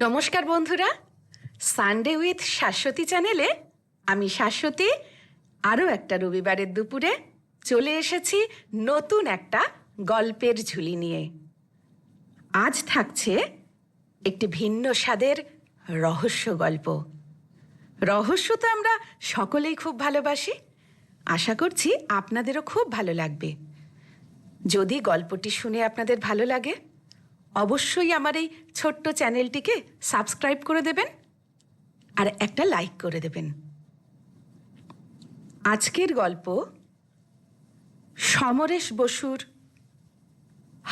নমস্কার বন্ধুরা, Sunday with Shashwati চ্যানেলে আমি শাশ্বতী আরও একটা রবিবারের দুপুরে চলে এসেছি নতুন একটা গল্পের ঝুলি নিয়ে। আজ থাকছে একটি ভিন্ন স্বাদের রহস্য গল্প। রহস্য তো আমরা সকলেই খুব ভালোবাসি, আশা করছি আপনাদেরও খুব ভালো লাগবে। যদি গল্পটি শুনে আপনাদের ভালো লাগে, অবশ্যই আমার এই ছোট্ট চ্যানেলটিকে সাবস্ক্রাইব করে দেবেন আর একটা লাইক করে দেবেন। আজকের গল্প সমরেশ বসুর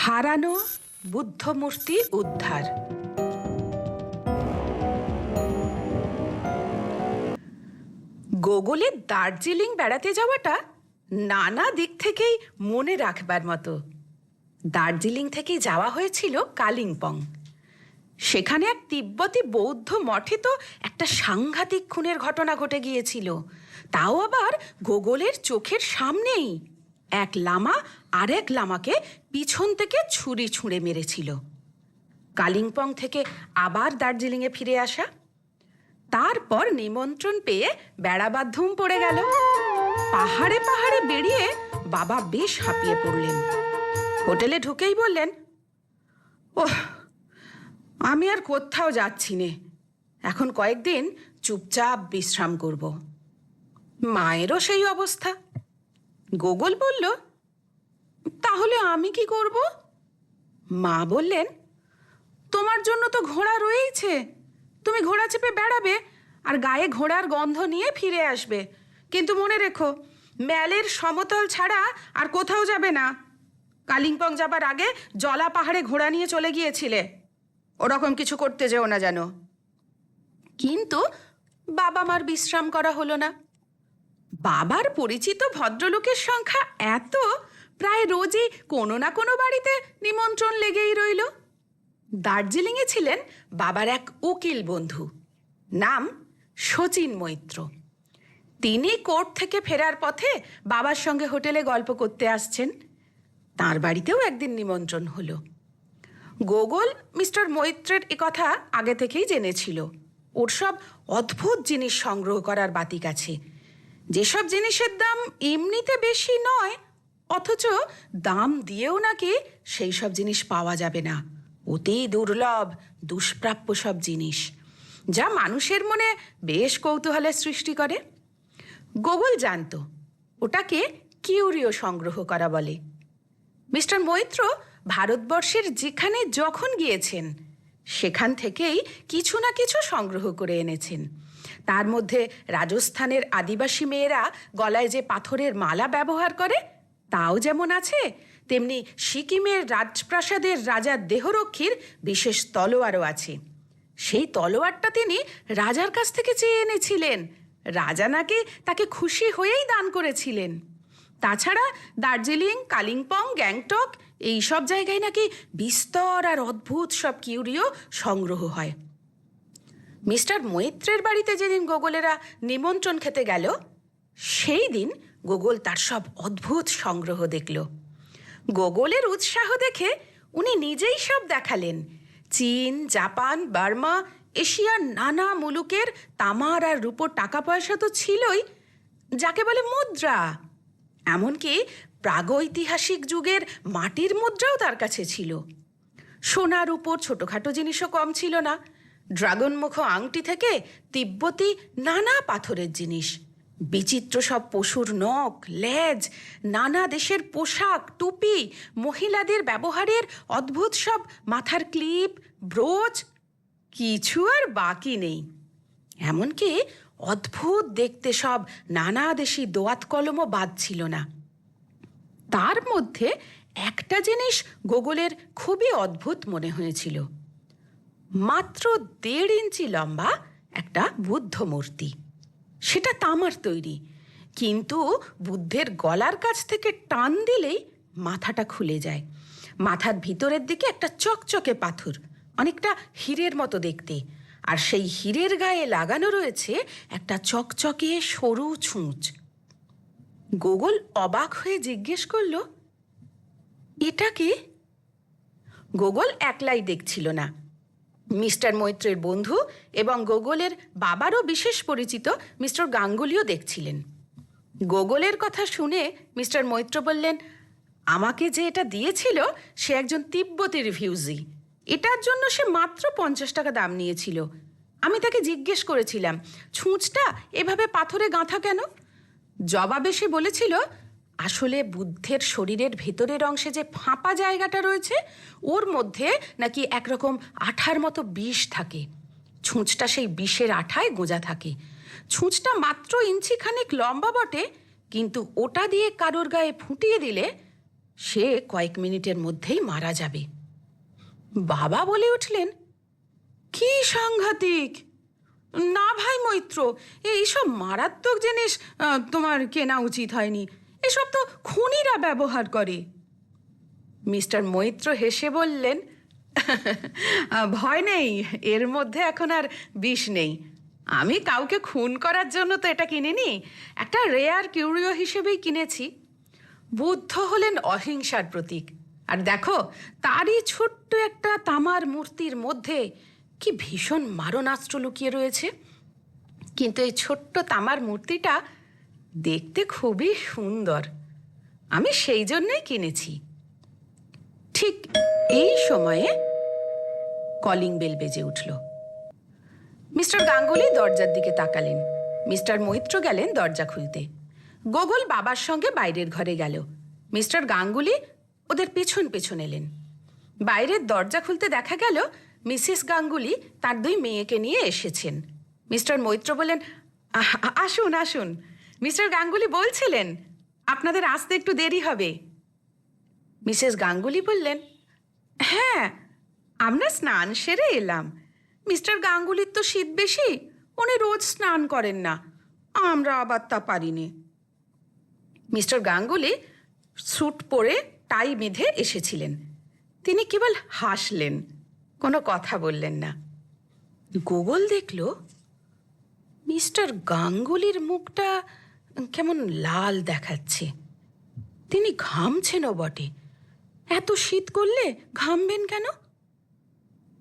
হারানো বুদ্ধমূর্তি উদ্ধার। গোগলের দার্জিলিং বেড়াতে যাওয়াটা নানা দিক থেকেই মনে রাখবার মতো। দার্জিলিং থেকে যাওয়া হয়েছিল কালিম্পং। সেখানে এক তিব্বতী বৌদ্ধ মঠে তো একটা সাংঘাতিক খুনের ঘটনা ঘটে গিয়েছিল, তাও আবার গোগলের চোখের সামনেই। এক লামা আরেক লামাকে পিছন থেকে ছুরি ছুঁড়ে মেরেছিল। কালিম্পং থেকে আবার দার্জিলিংয়ে ফিরে আসা, তারপর নিমন্ত্রণ পেয়ে বেড়াবার ধুম পড়ে গেল। পাহাড়ে পাহাড়ে বেরিয়ে বাবা বেশ হাঁপিয়ে পড়লেন। হোটেলে ঢুকেই বললেন, ওহ, আমি আর কোথাও যাচ্ছি নে, এখন কয়েকদিন চুপচাপ বিশ্রাম করব। মায়েরও সেই অবস্থা। গোগল বলল, তাহলে আমি কি করব? মা বললেন, তোমার জন্য তো ঘোড়া রয়েইছে, তুমি ঘোড়া চেপে বেড়াবে আর গায়ে ঘোড়ার গন্ধ নিয়ে ফিরে আসবে। কিন্তু মনে রেখো, ম্যালের সমতল ছাড়া আর কোথাও যাবে না। কালিম্পং যাবার আগে জলা পাহাড়ে ঘোড়া নিয়ে চলে গিয়েছিলে, ওরকম কিছু করতে যেও না যেন। কিন্তু বাবা মার বিশ্রাম করা হলো না। বাবার পরিচিত ভদ্রলোকের সংখ্যা এত, প্রায় রোজই কোনো না কোনো বাড়িতে নিমন্ত্রণ লেগেই রইল। দার্জিলিংয়ে ছিলেন বাবার এক উকিল বন্ধু, নাম শচীন মৈত্র। তিনি কোর্ট থেকে ফেরার পথে বাবার সঙ্গে হোটেলে গল্প করতে আসছেন। তাঁর বাড়িতেও একদিন নিমন্ত্রণ হলো। গোগল মিস্টার মৈত্রের কথা আগে থেকেই জেনেছিল। ওর সব অদ্ভুত জিনিস সংগ্রহ করার বাতিক আছে, যেসব জিনিসের দাম এমনিতে বেশি নয়, অথচ দাম দিয়েও নাকি সেই সব জিনিস পাওয়া যাবে না। অতি দুর্লভ দুষ্প্রাপ্য সব জিনিস, যা মানুষের মনে বেশ কৌতূহলের সৃষ্টি করে। গোগল জানত ওটাকে কিউরিও সংগ্রহ করা বলে। মিস্টার মৈত্র ভারতবর্ষের যেখানে যখন গিয়েছেন সেখান থেকেই কিছু না কিছু সংগ্রহ করে এনেছেন। তার মধ্যে রাজস্থানের আদিবাসী মেয়েরা গলায় যে পাথরের মালা ব্যবহার করে তাও যেমন আছে, তেমনি সিকিমের রাজপ্রাসাদের রাজার দেহরক্ষীর বিশেষ তলোয়ারও আছে। সেই তলোয়ারটা তিনি রাজার কাছ থেকে চেয়ে এনেছিলেন। রাজা নাকি তাকে খুশি হয়েই দান করেছিলেন। তাছাড়া দার্জিলিং, কালিম্পং, গ্যাংটক এই সব জায়গায় নাকি বিস্তর আর অদ্ভুত সব কিউরিও সংগ্রহ হয়। মিস্টার মৈত্রের বাড়িতে যেদিন গোগলেরা নিমন্ত্রণ খেতে গেল, সেই দিন গোগল তার সব অদ্ভুত সংগ্রহ দেখল। গোগলের উৎসাহ দেখে উনি নিজেই সব দেখালেন। চীন, জাপান, বার্মা, এশিয়ার নানা মুলুকের তামার আর রূপোর টাকা পয়সা তো ছিলই, যাকে বলে মুদ্রা। এমনকি প্রাগৈতিহাসিক যুগের মাটির মুদ্রাও তার কাছে ছিল। সোনার উপর ছোটোখাটো জিনিসও কম ছিল না। ড্রাগনমুখ আংটি থেকে তিব্বতী নানা পাথরের জিনিস, বিচিত্র সব পশুর নখ, লেজ, নানা দেশের পোশাক, টুপি, মহিলাদের ব্যবহারের অদ্ভুত সব মাথার ক্লিপ, ব্রোচ, কিছু আর বাকি নেই। এমনকি অদ্ভুত দেখতে সব নানা দেশি দোয়াত কলমও বাদ ছিল না। তার মধ্যে একটা জিনিস গোগলের খুবই অদ্ভুত মনে হয়েছিল। মাত্র 1.5 ইঞ্চি লম্বা একটা বুদ্ধ মূর্তি। সেটা তামার তৈরি, কিন্তু বুদ্ধের গলার কাছ থেকে টান দিলেই মাথাটা খুলে যায়। মাথার ভিতরের দিকে একটা চকচকে পাথর, অনেকটা হীরের মতো দেখতে, আর সেই হীরের গায়ে লাগানো রয়েছে একটা চকচকে সরু ছুঁচ। গোগল অবাক হয়ে জিজ্ঞেস করল, এটা কি? গোগল একলাই দেখছিল না, মিস্টার মৈত্রের বন্ধু এবং গোগলের বাবারও বিশেষ পরিচিত মিস্টার গাঙ্গুলিও দেখছিলেন। গোগলের কথা শুনে মিস্টার মৈত্র বললেন, আমাকে যে এটা দিয়েছিল সে একজন তিব্বতী রিফিউজি। এটার জন্য সে মাত্র 50 টাকা দাম নিয়েছিল। আমি তাকে জিজ্ঞেস করেছিলাম, ছুঁচটা এভাবে পাথরে গাঁথা কেন? জবাবে সে বলেছিল, আসলে বুদ্ধের শরীরের ভেতরের অংশে যে ফাঁপা জায়গাটা রয়েছে ওর মধ্যে নাকি একরকম আঠার মতো বিষ থাকে। ছুঁচটা সেই বিষের আঠায় গোঁজা থাকে। ছুঁচটা মাত্র ইঞ্চিখানেক লম্বা বটে, কিন্তু ওটা দিয়ে কারোর গায়ে ফুটিয়ে দিলে সে কয়েক মিনিটের মধ্যেই মারা যাবে। বাবা বলে উঠলেন, কি সাংঘাতিক! না ভাই মৈত্র, এইসব মারাত্মক জিনিস তোমার কেনা উচিত হয়নি। এসব তো খুনিরা ব্যবহার করে। মিস্টার মৈত্র হেসে বললেন, ভয় নেই, এর মধ্যে এখন আর বিষ নেই। আমি কাউকে খুন করার জন্য তো এটা কিনিনি, একটা রেয়ার কিউরিও হিসেবেই কিনেছি। বুদ্ধ হলেন অহিংসার প্রতীক, আর দেখো তারই ছোট্ট একটা তামার মূর্তির মধ্যে কি ভীষণ মারণাস্ত্র লুকিয়ে রয়েছে। কিন্তু এই ছোট্ট তামার মূর্তিটা দেখতে খুবই সুন্দর, আমি সেই জন্যই কিনেছি। ঠিক এই সময়ে কলিং বেল বেজে উঠল। মিস্টার গাঙ্গুলি দরজার দিকে তাকালেন। মিস্টার মৈত্র গেলেন দরজা খুলতে। গোগল বাবার সঙ্গে বাইরের ঘরে গেল। মিস্টার গাঙ্গুলি ওদের পেছন পেছন এলেন। বাইরের দরজা খুলতে দেখা গেল মিসেস গাঙ্গুলি তার 2 মেয়েকে নিয়ে এসেছেন। মিস্টার মৈত্র বললেন, আসুন আসুন। মিস্টার গাঙ্গুলি বলছিলেন, আপনাদের আসতে একটু দেরি হবে। মিসেস গাঙ্গুলি বললেন, হ্যাঁ, আমরা স্নান সেরে এলাম। মিস্টার গাঙ্গুলির তো শীত বেশি, উনি রোজ স্নান করেন না, আমরা আবার তা পারিনি। মিস্টার গাঙ্গুলি স্যুট পরে টাই বেঁধে এসেছিলেন। তিনি কেবল হাসলেন, কোনো কথা বললেন না। গোগল দেখল মিস্টার গাঙ্গুলির মুখটা কেমন লাল দেখাচ্ছে। তিনি ঘামছেনও বটে, এত শীত করলে ঘামবেন কেন?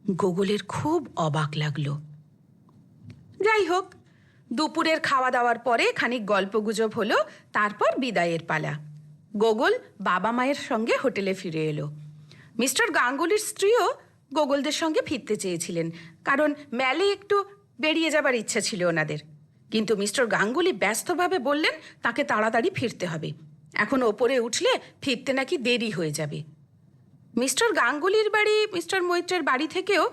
গোগলের খুব অবাক লাগলো। যাই হোক, দুপুরের খাওয়া দাওয়ার পরে খানিক গল্পগুজব হলো, তারপর বিদায়ের পালা। গোগল বাবা মায়ের সঙ্গে হোটেলে ফিরে এলো। মিস্টার গাঙ্গুলির স্ত্রীও গোগলদের সঙ্গে ফিরতে চেয়েছিলেন, কারণ ম্যালে একটু বেরিয়ে যাবার ইচ্ছা ছিল ওনাদের। কিন্তু মিস্টার গাঙ্গুলি ব্যস্তভাবে বললেন তাকে তাড়াতাড়ি ফিরতে হবে, এখন ওপরে উঠলে ফিরতে নাকি দেরি হয়ে যাবে। মিস্টার গাঙ্গুলির বাড়ি মিস্টার মৈত্রের বাড়ি থেকেও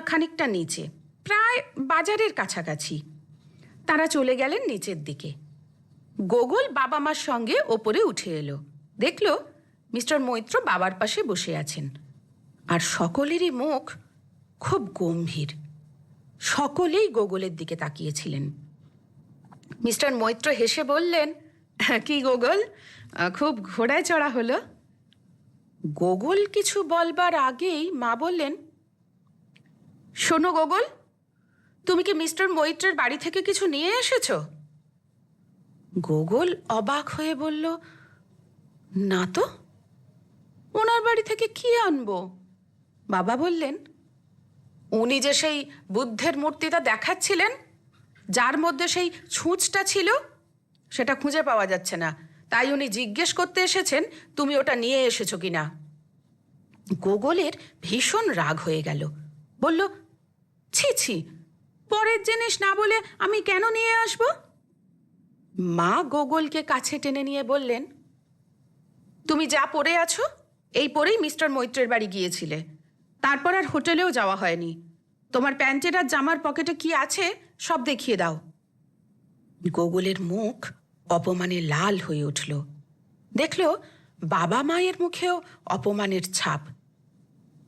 খানিকটা নিচে, প্রায় বাজারের কাছাকাছি। তারা চলে গেলেন নিচের দিকে। গোগল বাবা মার সঙ্গে ওপরে উঠে এলো। দেখল মিস্টার মৈত্র বাবার পাশে বসে আছেন, আর সকলেরই মুখ খুব গম্ভীর। সকলেই গোগলের দিকে তাকিয়েছিলেন। মিস্টার মৈত্র হেসে বললেন, কি গোগল, খুব ঘোড়ায় চড়া হলো? গোগল কিছু বলবার আগেই মা বললেন, শোনো গোগল, তুমি কি মিস্টার মৈত্রের বাড়ি থেকে কিছু নিয়ে এসেছো? গোগল অবাক হয়ে বলল, না তো, ওনার বাড়ি থেকে কি আনবো? বাবা বললেন, উনি যে সেই বুদ্ধের মূর্তিটা দেখাচ্ছিলেন, যার মধ্যে সেই ছুঁচটা ছিল, সেটা খুঁজে পাওয়া যাচ্ছে না, তাই উনি জিজ্ঞেস করতে এসেছেন তুমি ওটা নিয়ে এসেছো কিনা। গোগলের ভীষণ রাগ হয়ে গেল। বলল, ছি ছি, পরের জিনিস না বলে আমি কেন নিয়ে আসব? মা গোগলকে কাছে টেনে নিয়ে বললেন, তুমি যা পরে আছো এই পরেই মিস্টার মৈত্রের বাড়ি গিয়েছিলে, তারপর আর হোটেলেও যাওয়া হয়নি। তোমার প্যান্টের আর জামার পকেটে কি আছে সব দেখিয়ে দাও। গোগলের মুখ অপমানে লাল হয়ে উঠল। দেখল বাবা মায়ের মুখেও অপমানের ছাপ।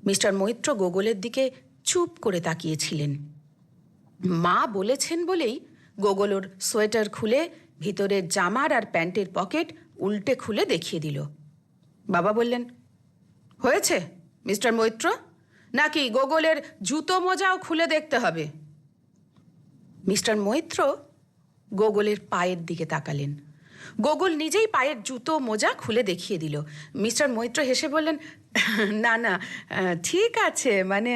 মিস্টার মৈত্র গোগলের দিকে চুপ করে তাকিয়েছিলেন। মা বলেছেন বলেই গোগল ওর সোয়েটার খুলে ভিতরের জামার আর প্যান্টের পকেট উল্টে খুলে দেখিয়ে দিল। বাবা বললেন, হয়েছে মিস্টার মৈত্র, নাকি গোগলের জুতো মোজাও খুলে দেখতে হবে? মিস্টার মৈত্র গোগলের পায়ের দিকে তাকালেন। গোগল নিজেই পায়ের জুতো মোজা খুলে দেখিয়ে দিল। মিস্টার মৈত্র হেসে বললেন, না না, ঠিক আছে, মানে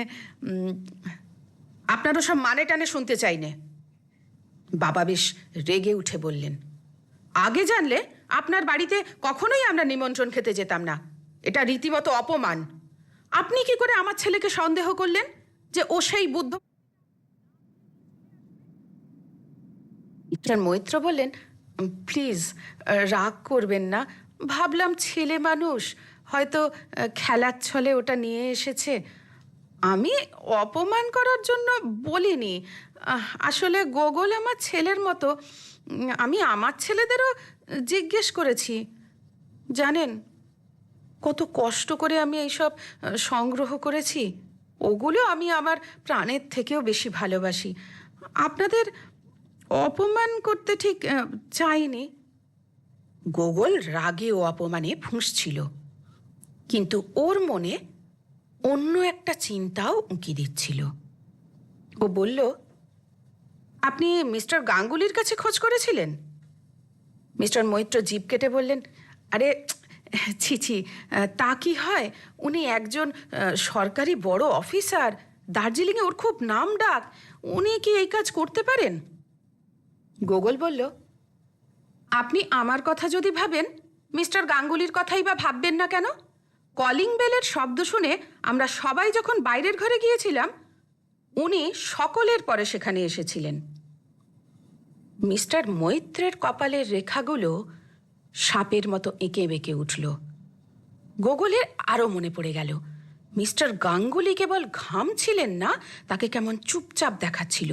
আপনারও সব মানে টানে শুনতে চাই নে। বাবা বেশ রেগে উঠে বললেন, আগে জানলে আপনার বাড়িতে কখনোই আমরা নিমন্ত্রণ খেতে যেতাম না। এটা রীতিমতো অপমান। আপনি কি করে আমার ছেলেকে সন্দেহ করলেন যে ও সেই বুদ্ধ? মিস্টার মৈত্র বললেন, প্লিজ রাগ করবেন না। ভাবলাম ছেলে মানুষ, হয়তো খেলার ছলে ওটা নিয়ে এসেছে। আমি অপমান করার জন্য বলিনি। আসলে গোগল আমার ছেলের মতো। আমি আমার ছেলেদেরও জিজ্ঞেস করেছি। জানেন কত কষ্ট করে আমি এইসব সংগ্রহ করেছি। ওগুলো আমি আমার প্রাণের থেকেও বেশি ভালোবাসি। আপনাদের অপমান করতে ঠিক চাইনি। গোগল রাগে ও অপমানে ফুঁসছিল, কিন্তু ওর মনে অন্য একটা চিন্তাও উঁকি দিচ্ছিল। ও বলল, আপনি মিস্টার গাঙ্গুলির কাছে খোঁজ করেছিলেন? মিস্টার মৈত্র জিভ কেটে বললেন, আরে ছি ছি, তা কি হয়? উনি একজন সরকারি বড় অফিসার। দার্জিলিংয়ে ওর খুব নাম ডাক। উনি কি এই কাজ করতে পারেন? গোগল বলল, আপনি আমার কথা যদি ভাবেন, মিস্টার গাঙ্গুলির কথাই বা ভাববেন না কেন? কলিং বেলের শব্দ শুনে আমরা সবাই যখন বাইরের ঘরে গিয়েছিলাম, উনি সকলের পরে সেখানে এসেছিলেন। মিস্টার মৈত্রের কপালের রেখাগুলো সাপের মতো এঁকে বেঁকে উঠল। গোগলের আরও মনে পড়ে গেল, মিস্টার গাঙ্গুলি কেবল ঘামছিলেন না, তাকে কেমন চুপচাপ দেখাচ্ছিল।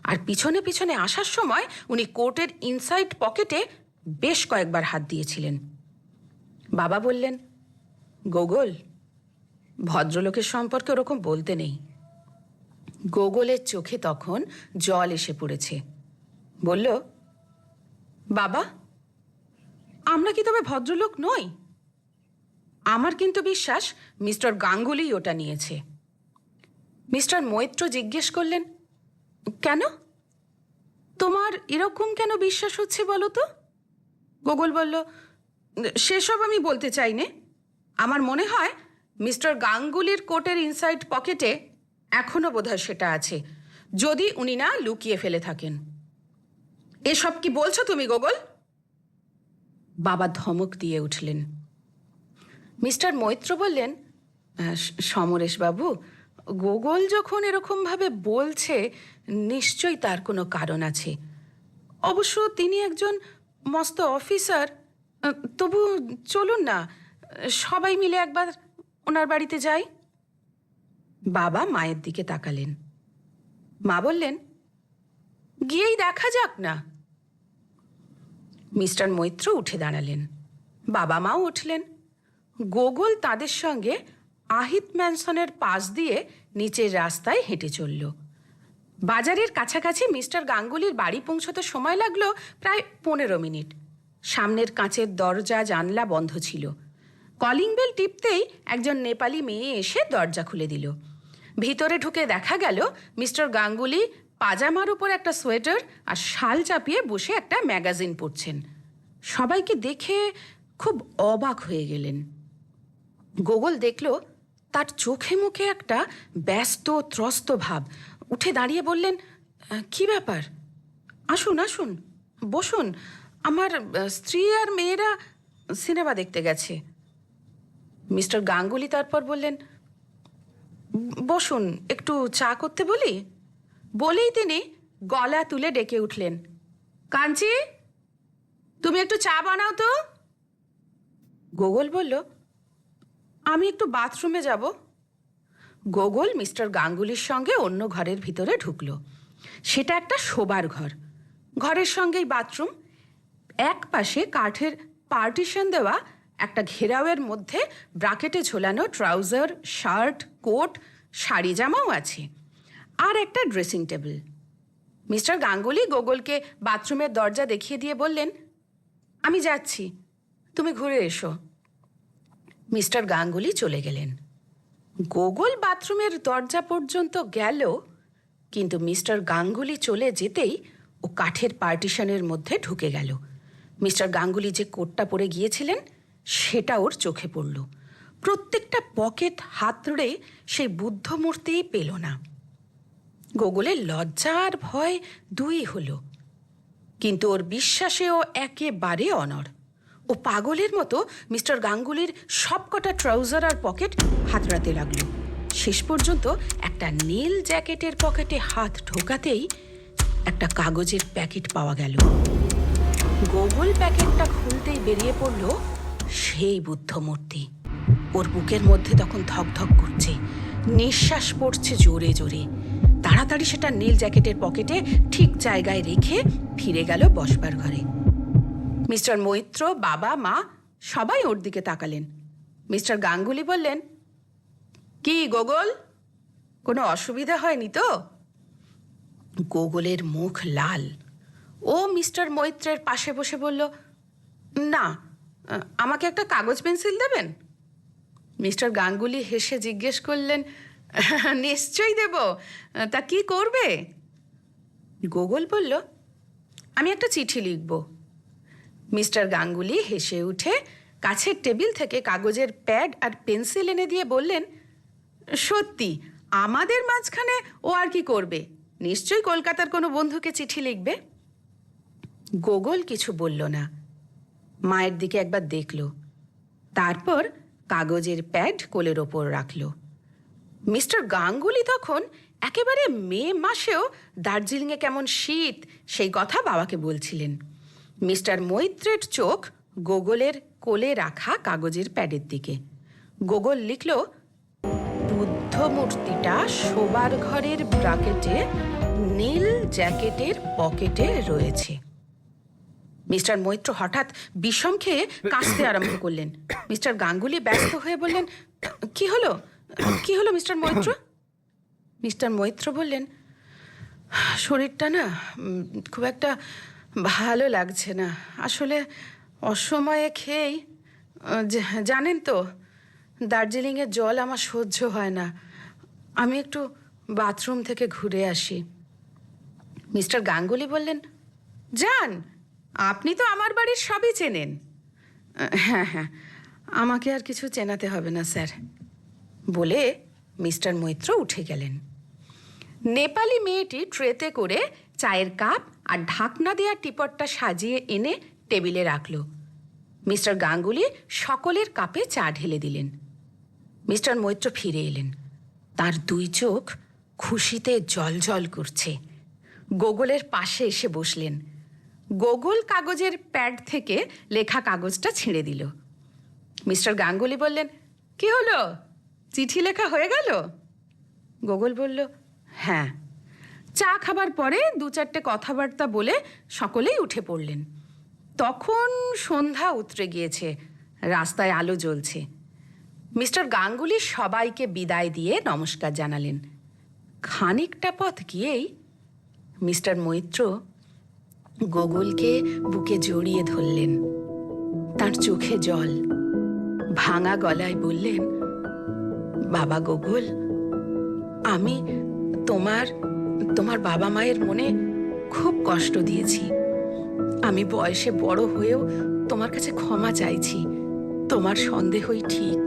আর পিছনে পিছনে আসার সময় উনি কোটের ইনসাইড পকেটে বেশ কয়েকবার হাত দিয়েছিলেন। বাবা বললেন, গোগল, ভদ্রলোকের সম্পর্কে ওরকম বলতে নেই। গোগলের চোখে তখন জল এসে পড়েছে। বলল, বাবা, আমরা কি তবে ভদ্রলোক নই? আমার কিন্তু বিশ্বাস মিস্টার গাঙ্গুলি ওটা নিয়েছে। মিস্টার মৈত্র জিজ্ঞেস করলেন, কেন? তোমার এরকম কেন বিশ্বাস হচ্ছে বলো তো? গোগল বলল, সেসব আমি বলতে চাই নে। আমার মনে হয় মিস্টার গাঙ্গুলির কোটের ইনসাইড পকেটে এখনো বোধহয় সেটা আছে, যদি উনি না লুকিয়ে ফেলে থাকেন। এসব কি বলছো তুমি গোগল? বাবা ধমক দিয়ে উঠলেন। মিস্টার মৈত্র বললেন, সমরেশ বাবু, গোগল যখন এরকমভাবে বলছে, নিশ্চয়ই তার কোনো কারণ আছে। অবশ্য তিনি একজন মস্ত অফিসার। তবু চলুন না, সবাই মিলে একবার ওনার বাড়িতে যাই। বাবা মায়ের দিকে তাকালেন। মা বললেন, গিয়েই দেখা যাক না। মিস্টার মৈত্র উঠে দাঁড়ালেন। বাবা মাও উঠলেন। গোগল তাদের সঙ্গে আহিত ম্যানসনের পাশ দিয়ে নিচের রাস্তায় হেঁটে চলল। বাজারের কাছাকাছি মিস্টার গাঙ্গুলির বাড়ি পৌঁছতে সময় লাগলো প্রায় 15 মিনিট। সামনের কাঁচের দরজা জানলা বন্ধ ছিল। কলিং বেল টিপতেই একজন নেপালি মেয়ে এসে দরজা খুলে দিল। ভিতরে ঢুকে দেখা গেল মিস্টার গাঙ্গুলি পাজামার উপর একটা সোয়েটার আর শাল চাপিয়ে বসে একটা ম্যাগাজিন পড়ছেন। সবাইকে দেখে খুব অবাক হয়ে গেলেন। গোগল দেখল তার চোখে মুখে একটা ব্যস্ত ত্রস্ত ভাব। উঠে দাঁড়িয়ে বললেন, কি ব্যাপার? আসুন আসুন, বসুন। আমার স্ত্রী আর মেয়েরা সিনেমা দেখতে গেছে। মিস্টার গাঙ্গুলি তারপর বললেন, বসুন, একটু চা করতে বলি। বলেই তিনি গলা তুলে ডেকে উঠলেন, কাঞ্চি, তুমি একটু চা বানাও তো। গোগল বলল, আমি একটু বাথরুমে যাব। গোগল মিস্টার গাঙ্গুলির সঙ্গে অন্য ঘরের ভিতরে ঢুকল। সেটা একটা শোবার ঘর। ঘরের সঙ্গেই বাথরুম। এক পাশে কাঠের পার্টিশন দেওয়া একটা ঘেরাওয়ের মধ্যে ব্রাকেটে ঝোলানো ট্রাউজার, শার্ট, কোট, শাড়ি জামাও আছে, আর একটা ড্রেসিং টেবিল। মিস্টার গাঙ্গুলি গোগলকে বাথরুমের দরজা দেখিয়ে দিয়ে বললেন, আমি যাচ্ছি, তুমি ঘুরে এসো। মিস্টার গাঙ্গুলি চলে গেলেন। গোগল বাথরুমের দরজা পর্যন্ত গেল, কিন্তু মিস্টার গাঙ্গুলি চলে যেতেই ও কাঠের পার্টিশনের মধ্যে ঢুকে গেল। মিস্টার গাঙ্গুলি যে কোটটা পরে গিয়েছিলেন সেটা ওর চোখে পড়ল। প্রত্যেকটা পকেট হাতড়ে সেই বুদ্ধ মূর্তিই পেল না। গোগলের লজ্জা আর ভয় দুই হলো, কিন্তু ওর বিশ্বাসেও একেবারে অনড়। ও পাগলের মতো মিস্টার গাঙ্গুলির সবকটা ট্রাউজার আর পকেট হাতড়াতে লাগলো। শেষ পর্যন্ত একটা নীল জ্যাকেটের পকেটে হাত ঢোকাতেই একটা কাগজের প্যাকেট পাওয়া গেল। গোগল প্যাকেটটা খুলতেই বেরিয়ে পড়ল সেই বুদ্ধমূর্তি। ওর বুকের মধ্যে তখন ধকধক করছে, নিঃশ্বাস পড়ছে জোরে জোরে। তাড়াতাড়ি সেটা নীল জ্যাকেটের পকেটে ঠিক জায়গায় রেখে ফিরে গেল বসবার ঘরে। মিস্টার মৈত্র, বাবা, মা সবাই ওর দিকে তাকালেন। মিস্টার গাঙ্গুলি বললেন, কি গোগল, কোনো অসুবিধা হয়নি তো? গোগলের মুখ লাল। ও মিস্টার মৈত্রের পাশে বসে বলল, না, আমাকে একটা কাগজ পেন্সিল দেবেন? মিস্টার গাঙ্গুলি হেসে জিজ্ঞেস করলেন, নিশ্চয়ই দেব, তা কি করবে? গোগল বলল, আমি একটা চিঠি লিখব। মিস্টার গাঙ্গুলি হেসে উঠে কাছের টেবিল থেকে কাগজের প্যাড আর পেন্সিল এনে দিয়ে বললেন, সত্যি আমাদের মাঝখানে ও আর কি করবে, নিশ্চয়ই কলকাতার কোনো বন্ধুকে চিঠি লিখবে। গোগল কিছু বলল না, মায়ের দিকে একবার দেখল, তারপর কাগজের প্যাড কোলের ওপর রাখল। মিস্টার গাঙ্গুলি তখন একেবারে মে মাসেও দার্জিলিংয়ে কেমন শীত সেই কথা বাবাকে বলছিলেন। মিস্টার মৈত্রের চোখ গোগলের কোলে রাখা কাগজের প্যাডের দিকে। গোগল লিখল, বুদ্ধ মূর্তিটা শোবার ঘরের ব্রাকেটে নীল জ্যাকেটের পকেটে রয়েছে। মিস্টার মৈত্র হঠাৎ বিষম খেয়ে কাশতে আরম্ভ করলেন। মিস্টার গাঙ্গুলি ব্যস্ত হয়ে বললেন, কি হলো, কি হলো মিস্টার মৈত্র? মিস্টার মৈত্র বললেন, শরীরটা না খুব একটা ভালো লাগছে না, আসলে অসময়ে খেয়েই, জানেন তো দার্জিলিংয়ের জল আমার সহ্য হয় না, আমি একটু বাথরুম থেকে ঘুরে আসি। মিস্টার গাঙ্গুলি বললেন, যান, আপনি তো আমার বাড়ির সবই চেনেন। হ্যাঁ হ্যাঁ, আমাকে আর কিছু চেনাতে হবে না স্যার, বলে মিস্টার মৈত্র উঠে গেলেন। নেপালি মেয়েটি ট্রেতে করে চায়ের কাপ আর ঢাকনা দেওয়া টিপটটা সাজিয়ে এনে টেবিলে রাখল। মিস্টার গাঙ্গুলি সকলের কাপে চা ঢেলে দিলেন। মিস্টার মৈত্র ফিরে এলেন, তার দুই চোখ খুশিতে জলজল করছে। গোগলের পাশে এসে বসলেন। গোগল কাগজের প্যাড থেকে লেখা কাগজটা ছিঁড়ে দিল। মিস্টার গাঙ্গুলি বললেন, কি হলো, চিঠি লেখা হয়ে গেল? গোগল বলল, হ্যাঁ। চা খাবার পরে দু চারটে কথাবার্তা বলে সকলেই উঠে পড়লেন। তখন সন্ধ্যা উতরে গিয়েছে, রাস্তায় আলো জ্বলছে। মিস্টার গাঙ্গুলি সবাইকে বিদায় দিয়ে নমস্কার জানালেন। খানিকটা পথ গিয়েই মিস্টার মৈত্র গোগলকে বুকে জড়িয়ে ধরলেন। তার চোখে জল, ভাঙা গলায় বললেন, বাবা গোগল, আমি তোমার বাবা মায়ের মনে খুব কষ্ট দিয়েছি। আমি বয়সে বড় হয়েও তোমার কাছে ক্ষমা চাইছি, তোমার সন্দেহই ঠিক।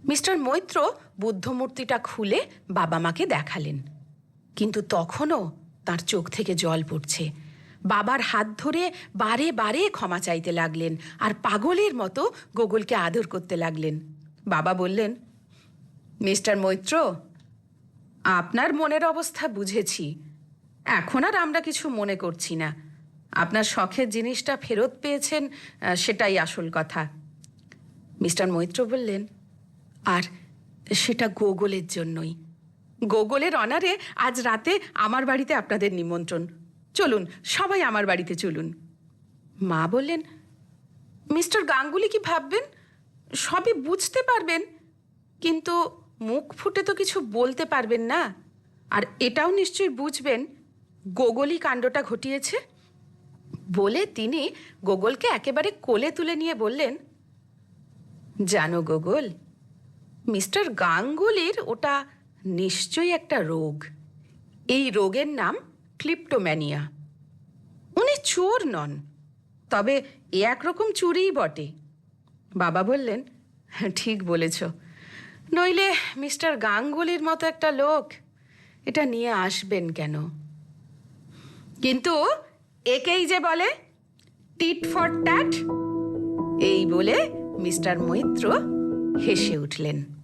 মিস্টার মৈত্র বুদ্ধমূর্তিটা খুলে বাবা মাকে দেখালেন, কিন্তু তখনও তার চোখ থেকে জল পড়ছে। বাবার হাত ধরে বারে বারে ক্ষমা চাইতে লাগলেন আর পাগলের মতো গোগলকে আদর করতে লাগলেন। বাবা বললেন, মিস্টার মৈত্র, আপনার মনের অবস্থা বুঝেছি, এখন আর আমরা কিছু মনে করছি না। আপনার শখের জিনিসটা ফেরত পেয়েছেন, সেটাই আসল কথা। মিস্টার মৈত্র বললেন, আর সেটা গোগলের জন্যই। গোগলের অনারে আজ রাতে আমার বাড়িতে আপনাদের নিমন্ত্রণ, চলুন সবাই আমার বাড়িতে চলুন। মা বললেন, মিস্টার গাঙ্গুলি কি ভাববেন, সবই বুঝতে পারবেন, কিন্তু মুখ ফুটে তো কিছু বলতে পারবেন না। আর এটাও নিশ্চয়ই বুঝবেন গোগলই কাণ্ডটা ঘটিয়েছে। বলে তিনি গোগলকে একেবারে কোলে তুলে নিয়ে বললেন, জানো গোগল, মিস্টার গাঙ্গুলির ওটা নিশ্চয়ই একটা রোগ। এই রোগের নাম ক্লিপ্টোম্যানিয়া। উনি চোর নন, তবে এ একরকম চুরিই বটে। বাবা বললেন, ঠিক বলেছ, নইলে মিস্টার গাঙ্গুলির মতো একটা লোক এটা নিয়ে আসবেন কেন? কিন্তু একেই যে বলে টিট ফর ট্যাট, এই বলে মিস্টার মৈত্র হেসে উঠলেন।